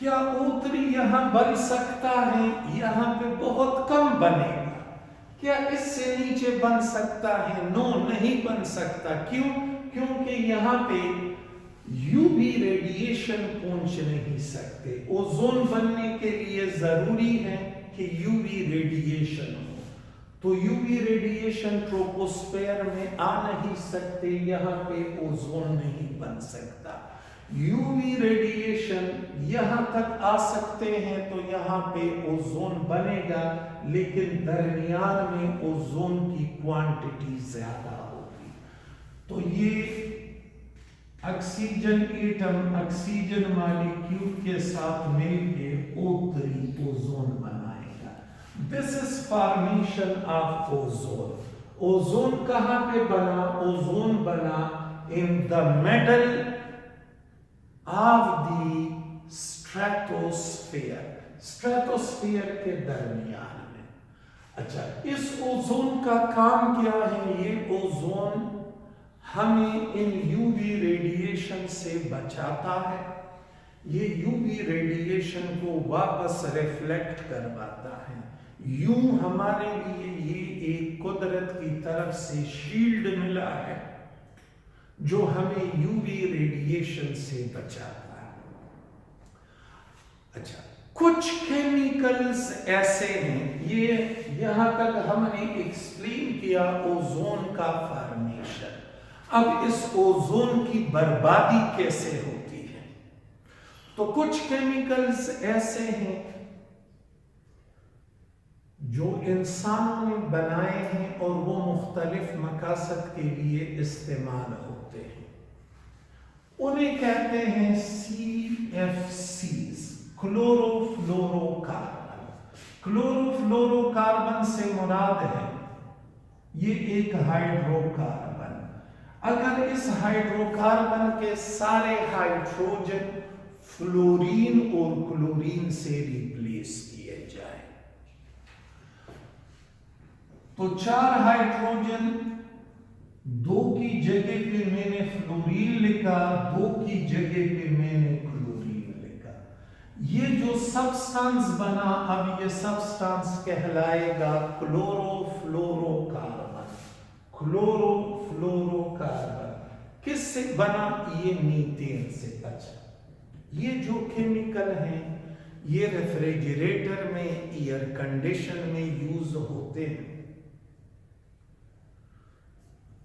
क्या O3 यहाँ बन सकता है? यहाँ पे बहुत कम बनेगा। क्या इससे नीचे बन सकता है? नो, नहीं बन सकता। क्यों? क्योंकि यहाँ पे यूवी रेडिएशन पहुंच नहीं सकते। ओजोन बनने के लिए जरूरी है कि यूवी रेडिएशन हो, तो यूवी रेडिएशन ट्रोपोस्फेयर में आ नहीं सकते, यहाँ पे ओजोन नहीं बन सकता। यूवी रेडिएशन यहाँ तक आ सकते हैं तो यहाँ पे ओजोन बनेगा, लेकिन दरमियान में ओजोन की क्वांटिटी ज्यादा होगी। तो ये ऑक्सीजन एटम ऑक्सीजन मॉलिक्यूल के साथ मिलकर O3 ओजोन बनाएगा। This is formation of ozone. Ozone कहां पे बना? ओजोन बना in the middle of the stratosphere, stratosphere के दरमियान में। अच्छा, इस ओजोन का काम क्या है? ये ओजोन हमें इन यूवी रेडिएशन से बचाता है। ये यूवी रेडिएशन को वापस रिफ्लेक्ट करवाता है। यूं हमारे लिए ये एक कुदरत की तरफ से शील्ड मिला है जो हमें यूवी रेडिएशन से बचाता है। अच्छा, कुछ केमिकल्स ऐसे हैं, ये यहां तक हमने एक्सप्लेन किया ओजोन का फॉर्मेशन। अब इस ओजोन की बर्बादी कैसे होती है? तो कुछ केमिकल्स ऐसे हैं जो इंसानों ने बनाए हैं और वो मुख्तलिफ मकासद के लिए इस्तेमाल होते हैं। उन्हें कहते हैं CFCs, क्लोरोफ्लोरोकार्बन। क्लोरोफ्लोरोकार्बन से मुराद है ये एक हाइड्रोकार्बन। अगर इस हाइड्रोकार्बन के सारे हाइड्रोजन फ्लोरीन और क्लोरीन से रिप्लेस किए जाए तो 4 हाइड्रोजन, 2 की जगह पे मैंने फ्लोरीन लिखा, 2 की जगह पे मैंने क्लोरीन लिखा। ये जो सब्सटेंस बना, अब ये सब्सटेंस कहलाएगा क्लोरोफ्लोरोकार्बन। क्लोरोफ्लोरोकार्बन किससे बना? ये मीथेन से। अच्छा, ये जो केमिकल हैं ये रेफ्रिजरेटर में, एयर कंडीशन में यूज होते हैं।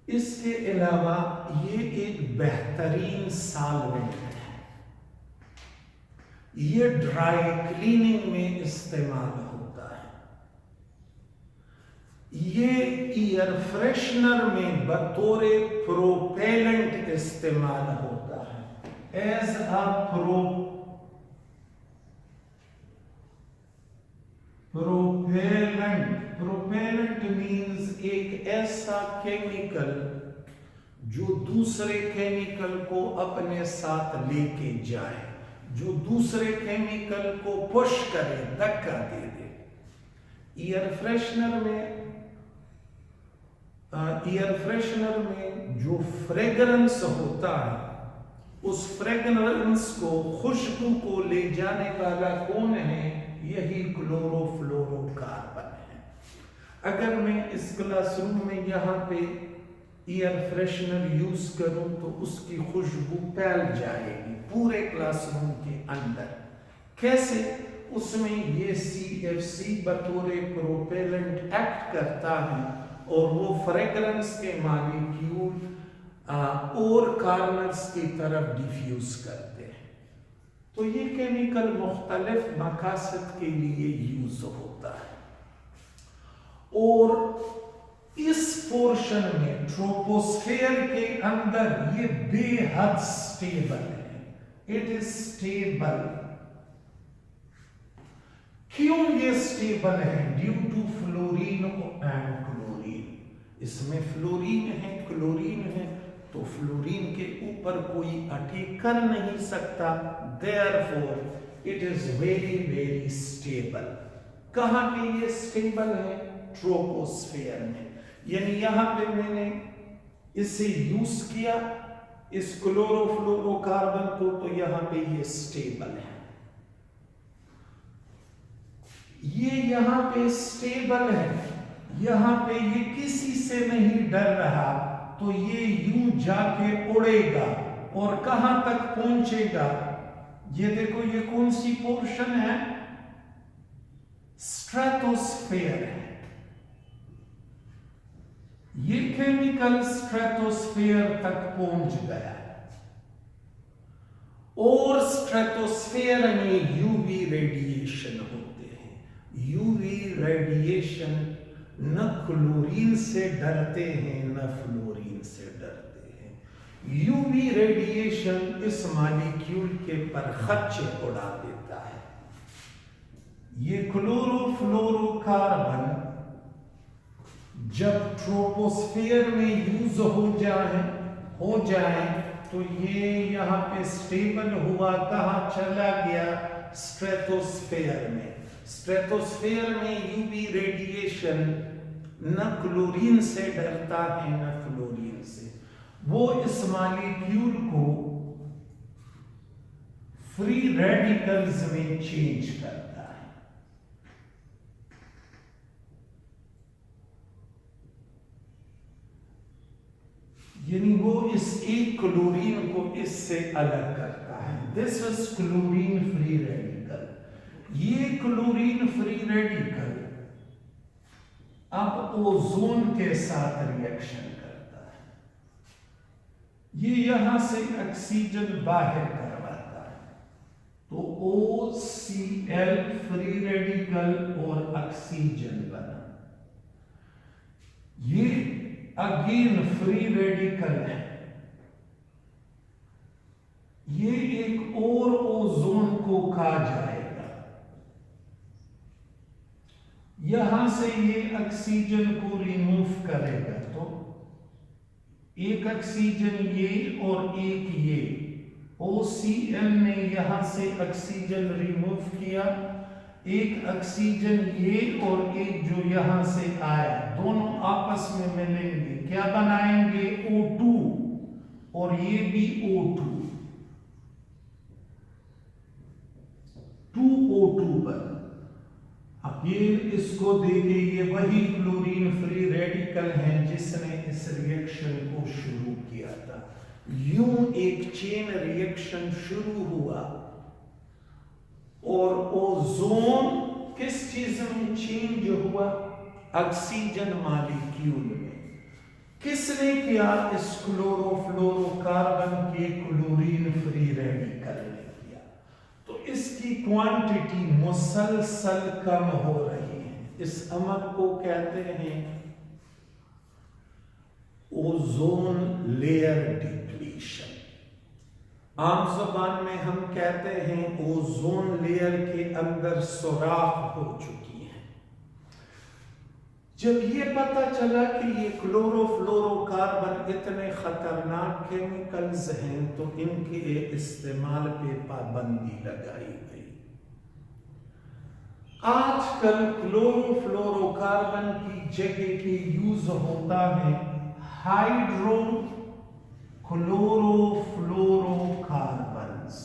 इसके अलावा ये एक बेहतरीन सॉल्वेंट है। ये ड्राई क्लीनिंग में इस्तेमाल होता है। ये एयर फ्रेशनर में बतौर प्रोपेलेंट इस्तेमाल होता है। As a propellant. Propellant means एक ऐसा केमिकल जो दूसरे केमिकल को अपने साथ लेके जाए, जो दूसरे केमिकल को पुश करे, धक्का दे दे। एयर फ्रेशनर में जो फ्रेग्रेंस होता है, उस फ्रेग्रेंस को, खुशबू को ले जाने वाला कौन है? यही क्लोरोफ्लोरोकार्बन है। अगर मैं इस क्लासरूम में यहाँ पे एयर फ्रेशनर यूज करूं तो उसकी खुशबू फैल जाएगी पूरे क्लासरूम के अंदर। कैसे? उसमें ये CFC बतौर प्रोपेलेंट एक्ट करता है और वो फ्रेग्रेंस के मॉलिक्यूल और कार्नर्स की तरफ डिफ्यूज करते हैं। तो ये केमिकल मुख्तलिफ मकासद के लिए यूज होता है। और इस पोर्शन में, ट्रोपोस्फेयर के अंदर, ये बेहद स्टेबल है। It is stable. क्यों ये स्टेबल है? Due to fluorine and chlorine. इसमें फ्लोरीन है, क्लोरीन है, तो फ्लोरीन के ऊपर कोई अटैक कर नहीं सकता। Therefore it is very very stable. कहां पे ये स्टेबल है? ट्रोपोस्फेयर में। यानी यहां पे मैंने इसे यूज किया, इस क्लोरोफ्लोरोकार्बन को, तो यहां पे ये स्टेबल है। ये यहाँ पे स्टेबल है, यहाँ पे ये किसी से नहीं डर रहा, तो ये यूं जाके उड़ेगा और कहां तक पहुंचेगा? ये देखो, ये कौन सी पोर्शन है? स्ट्रेटोस्फेयर है। ये केमिकल स्ट्रेटोस्फेयर तक पहुंच गया और स्ट्रेटोस्फेयर में यूवी रेडिएशन होते हैं। यूवी रेडिएशन न क्लोरीन से डरते हैं न फ्लोरीन से डरते हैं। यूवी रेडिएशन इस मॉलिक्यूल के परखच्चे उड़ा देता है। ये क्लोरोफ्लोरोकार्बन जब ट्रोपोस्फेयर में यूज हो जाए तो ये यहाँ पे स्टेबल हुआ, कहाँ चला गया? स्ट्रेटोस्फेयर में। स्ट्रेटोस्फेयर में यूवी रेडिएशन न क्लोरीन से डरता है न फ्लोरीन से। वो इस मॉलिक्यूल को फ्री रेडिकल्स में चेंज करता है। यानी वो इस एक क्लोरीन को इससे अलग करता है। This is chlorine free radical. ये क्लोरीन फ्री रेडिकल अब ओजोन के साथ रिएक्शन करता है। ये यहां से ऑक्सीजन बाहर करवाता है, तो OCl फ्री रेडिकल और ऑक्सीजन बना। ये अगेन फ्री रेडिकल है। ये एक और ओजोन को खा जाएगा। यहां से ये ऑक्सीजन को रिमूव करेगा, तो एक ऑक्सीजन ये और एक ये। OCl ने यहां से ऑक्सीजन रिमूव किया, एक ऑक्सीजन ये और एक जो यहां से आया, दोनों आपस में मिलेंगे, क्या बनाएंगे? O2, और ये भी O2, 2O2 बना। अब ये इसको देखे, ये वही क्लोरीन फ्री रेडिकल है जिसने इस रिएक्शन को शुरू किया था। यूं एक चेन रिएक्शन शुरू हुआ और ओजोन किस चीज में चेंज हुआ? ऑक्सीजन मॉलिक्यूल में। किसने किया? इस क्लोरोफ्लोरोकार्बन के क्लोरीन फ्री रेडिकल ने किया। तो इसकी क्वांटिटी मुसलसल कम हो रही है। इस अमल को कहते हैं ओजोन लेयर डिप्लीशन। आम जुबान में हम कहते हैं ओजोन लेयर के अंदर सुराख हो चुकी है। जब ये पता चला कि ये क्लोरोफ्लोरोकार्बन इतने खतरनाक केमिकल्स हैं, तो इनके इस्तेमाल पे पाबंदी लगाई गई। आजकल क्लोरोफ्लोरोकार्बन की जगह पे यूज होता है हाइड्रो क्लोरोफ्लोरोकार्बन्स।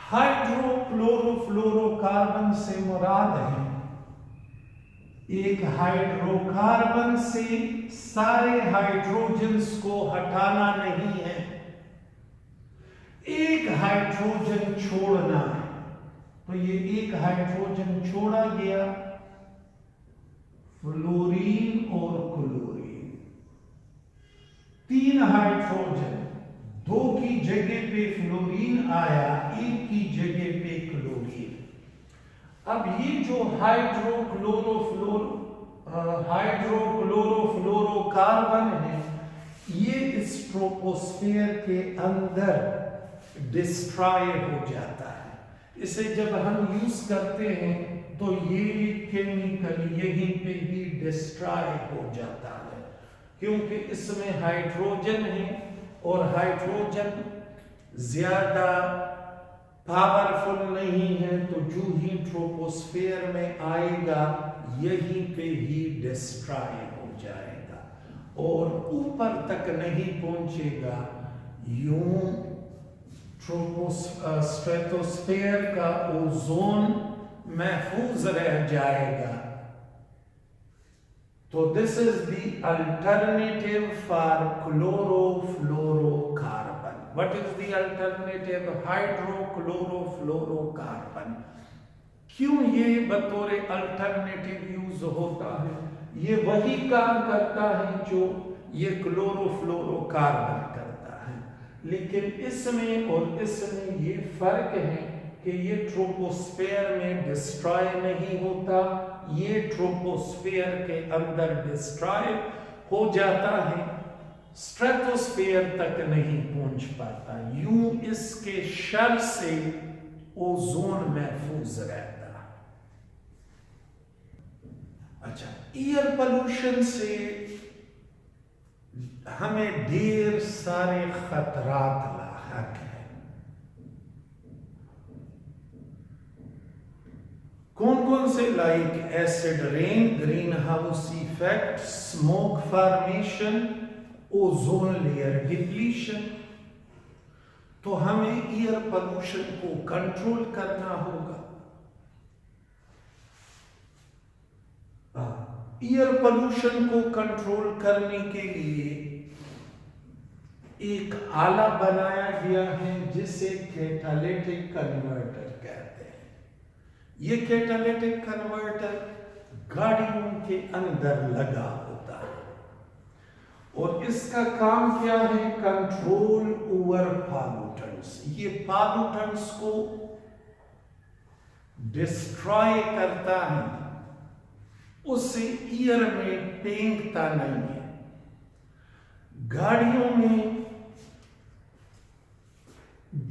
हाइड्रोक्लोरोफ्लोरोकार्बन से मुराद है एक हाइड्रोकार्बन से सारे हाइड्रोजन्स को हटाना नहीं है, एक हाइड्रोजन छोड़ना है। तो ये एक हाइड्रोजन छोड़ा गया, फ्लोरीन और क्लोरीन, 3 हाइड्रोजन, 2 की जगह पे फ्लोरीन आया, 1 की जगह पे क्लोरीन। अब ये जो हाइड्रोक्लोरोफ्लोरोकार्बन है, ये इस ट्रोपोस्फेयर के अंदर डिस्ट्रॉय हो जाता है। इसे जब हम यूज करते हैं तो ये केमिकल यहीं पे ही डिस्ट्रॉय हो जाता है, क्योंकि इसमें हाइड्रोजन है और हाइड्रोजन ज्यादा पावरफुल नहीं है, तो जो ही ट्रोपोस्फेयर में आएगा यहीं पे ही डिस्ट्रॉय हो जाएगा और ऊपर तक नहीं पहुंचेगा। यूं स्ट्रेटोस्फेयर का ओजोन महफूज रह जाएगा। तो this is the alternative for chlorofluorocarbon. What is the alternative? Hydrochlorofluorocarbon. क्यों ये बतौर अल्टरनेटिव यूज होता है? ये वही काम करता है जो ये क्लोरोफ्लोरोकार्बन करता है, लेकिन इसमें और इसमें ये फर्क है कि ये ट्रोपोस्फेयर में डिस्ट्रॉय नहीं होता, ये ट्रोपोस्फेयर के अंदर डिस्ट्रॉय हो जाता है, स्ट्रेटोस्फेयर तक नहीं पहुंच पाता। यूं इसके शर से ओजोन महफूज रहता। अच्छा, एयर पोल्यूशन से हमें ढेर सारे खतरात लाहक हैं। कौन कौन से? Like acid rain, green house effect, smoke formation, ozone layer depletion. तो हमें एयर पोल्यूशन को कंट्रोल करना होगा। एयर पोल्यूशन को कंट्रोल करने के लिए एक आला बनाया गया है जिसे कैटालिटिक कन्वर्टर कहते हैं। ये कैटालिटिक कन्वर्टर गाड़ियों के अंदर लगा होता है और इसका काम क्या है? Control over pollutants. ये पॉल्यूटेंट्स को डिस्ट्रॉय करता है, उससे एयर में फेंकता नहीं है। गाड़ियों में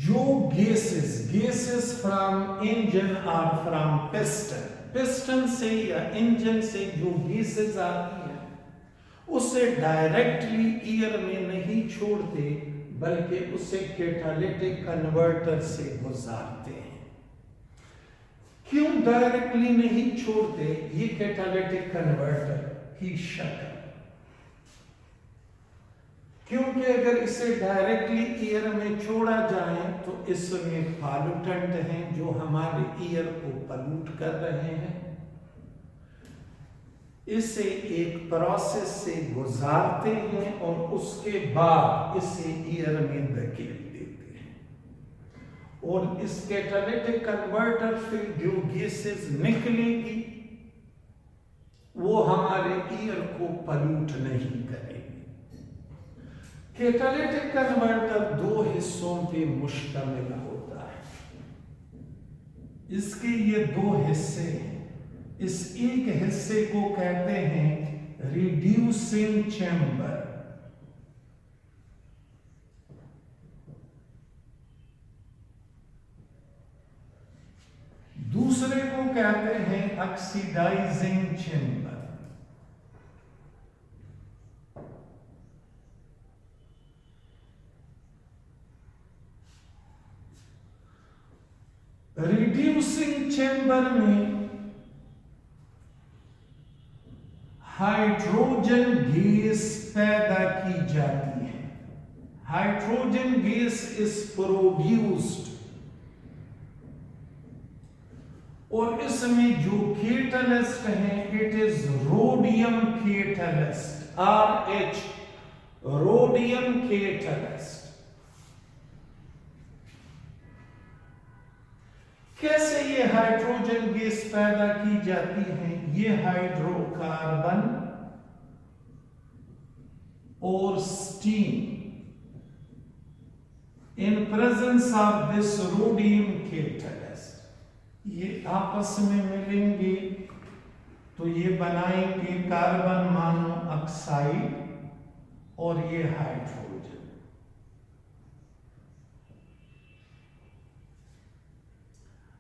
जो गैसेस फ्रॉम इंजन और फ्रॉम पिस्टन से या इंजन से जो गैसेस आती हैं उसे डायरेक्टली एयर में नहीं छोड़ते, बल्कि उसे कैटालिटिक कन्वर्टर से गुजारते हैं। क्यों डायरेक्टली नहीं छोड़ते? ये कैटालिटिक कन्वर्टर की शक्ल, क्योंकि अगर इसे डायरेक्टली एयर में छोड़ा जाए तो इसमें पॉल्यूटेंट हैं जो हमारे एयर को पॉल्यूट कर रहे हैं। इसे एक प्रोसेस से गुजारते हैं और उसके बाद इसे एयर में धकेल देते हैं और इस कैटालिटिक कन्वर्टर से जो गैसेस निकलेगी वो हमारे एयर को पॉल्यूट नहीं करेगी। कैटालिटिक कन्वर्टर दो हिस्सों पे मुश्तमिल होता है। इसके ये दो हिस्से हैं। इस एक हिस्से को कहते हैं रिड्यूसिंग चैम्बर, दूसरे को कहते हैं ऑक्सीडाइजिंग चैम्बर। रिड्यूसिंग चैम्बर में हाइड्रोजन गैस पैदा की जाती है। हाइड्रोजन गैस इज प्रोड्यूस्ड और इसमें जो कैटलिस्ट है it is rhodium catalyst, RH, rhodium catalyst. कैसे ये हाइड्रोजन गैस पैदा की जाती है? ये हाइड्रोकार्बन और steam in presence of this rhodium catalyst ये आपस में मिलेंगे तो ये बनाएंगे कार्बन मोनोऑक्साइड और ये हाइड्रोजन।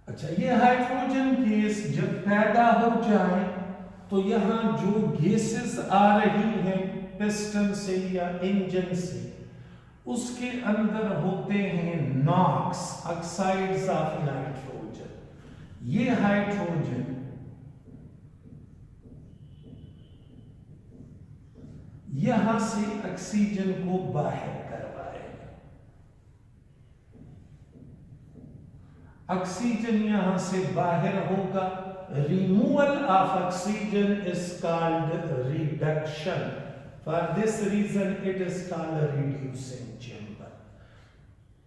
अच्छा, ये हाइड्रोजन गैस जब पैदा हो जाए तो यहां जो गैसेस आ रही हैं पिस्टन से या इंजन से, उसके अंदर होते हैं नॉक्स, ऑक्साइड्स ऑफ नाइट्रोजन। ये हाइड्रोजन यहां से ऑक्सीजन को बाहर करवाएगा। ऑक्सीजन यहां से बाहर होगा। Removal of oxygen is called reduction. For this reason it is called reducing chamber.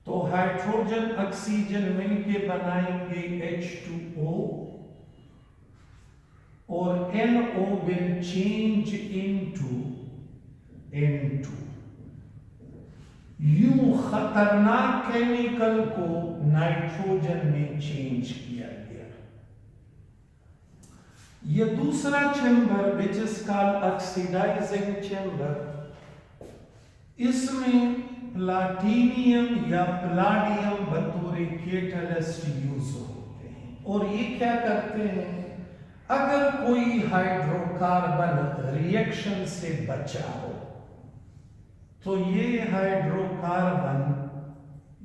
तो हाइड्रोजन ऑक्सीजन मिलके बनाएंगे H2O और NO will change into N2। यूं खतरनाक केमिकल को नाइट्रोजन में चेंज किया गया। यह दूसरा chamber which is called oxidising chamber, इसमें प्लाटिनियम या प्लाडियम बतौर कैटलिस्ट यूज होते हैं। और ये क्या करते हैं, अगर कोई हाइड्रोकार्बन रिएक्शन से बचा हो तो ये हाइड्रोकार्बन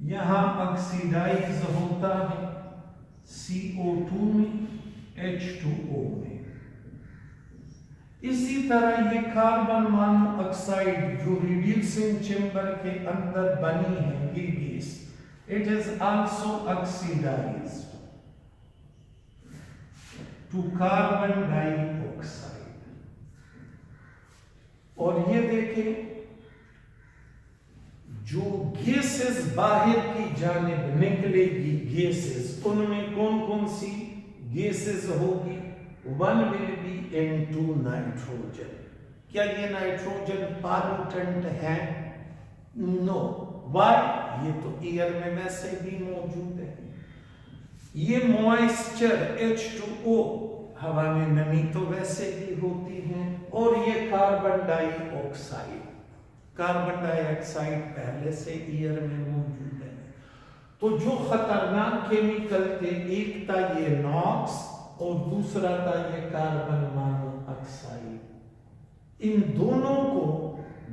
यहां ऑक्सीडाइज होता है CO2 में, H2O में। इसी तरह ये कार्बन मोनोऑक्साइड जो रिड्यूसिंग चेंबर के अंदर बनी है ये gas, it is also oxidised to carbon dioxide. और ये देखें, जो गैसेस बाहर की जानिब निकलेगी गैसेस, उनमें कौन कौन सी गैसेस होगी? One will be N2 nitrogen. क्या ये नाइट्रोजन पॉल्यूटेंट है? नो। वाई? ये तो एयर में वैसे भी मौजूद है। ये मॉइस्चर H2O, हवा में नमी तो वैसे भी होती है। और ये कार्बन डाइऑक्साइड, कार्बन डाइऑक्साइड पहले से एयर में मौजूद है। तो जो खतरनाक केमिकल थे, एक था ये नॉक्स और दूसरा था ये कार्बन मोनोऑक्साइड। इन दोनों को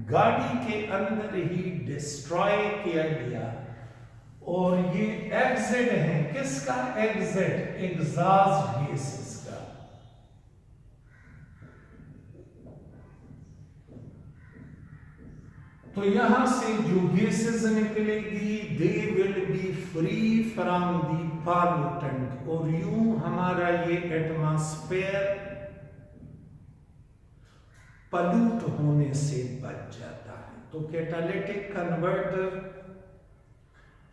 गाड़ी के अंदर ही डिस्ट्रॉय किया गया। और ये एग्जिट है, किसका एग्जिट? एग्जॉस्ट गैसेस का। तो यहां से जो गैसेस निकलेगी they will be free from the pollutant. और यूं हमारा ये एटमॉस्फेयर पॉल्यूट होने से बच जाता है। तो कैटालिटिक कन्वर्टर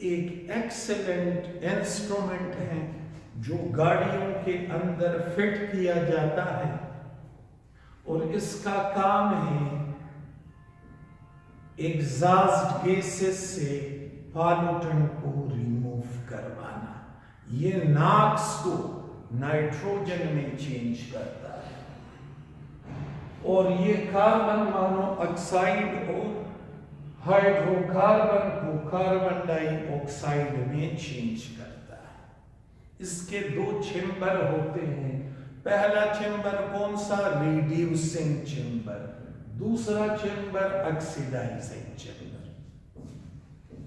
एक एक्सीलेंट इंस्ट्रूमेंट है जो गाड़ियों के अंदर फिट किया जाता है। और इसका काम है एग्जॉस्ट गैसेस से पॉल्यूटेंट को रिमूव करवाना। ये नॉक्स को नाइट्रोजन में चेंज करता है। और ये कार्बन मोनोऑक्साइड और हाइड्रोकार्बन को कार्बन डाइऑक्साइड में चेंज करता है। इसके दो चेंबर होते हैं। पहला चेंबर कौन सा? Reducing chamber. दूसरा चेंबर ऑक्सीडाइजिंग चेंबर।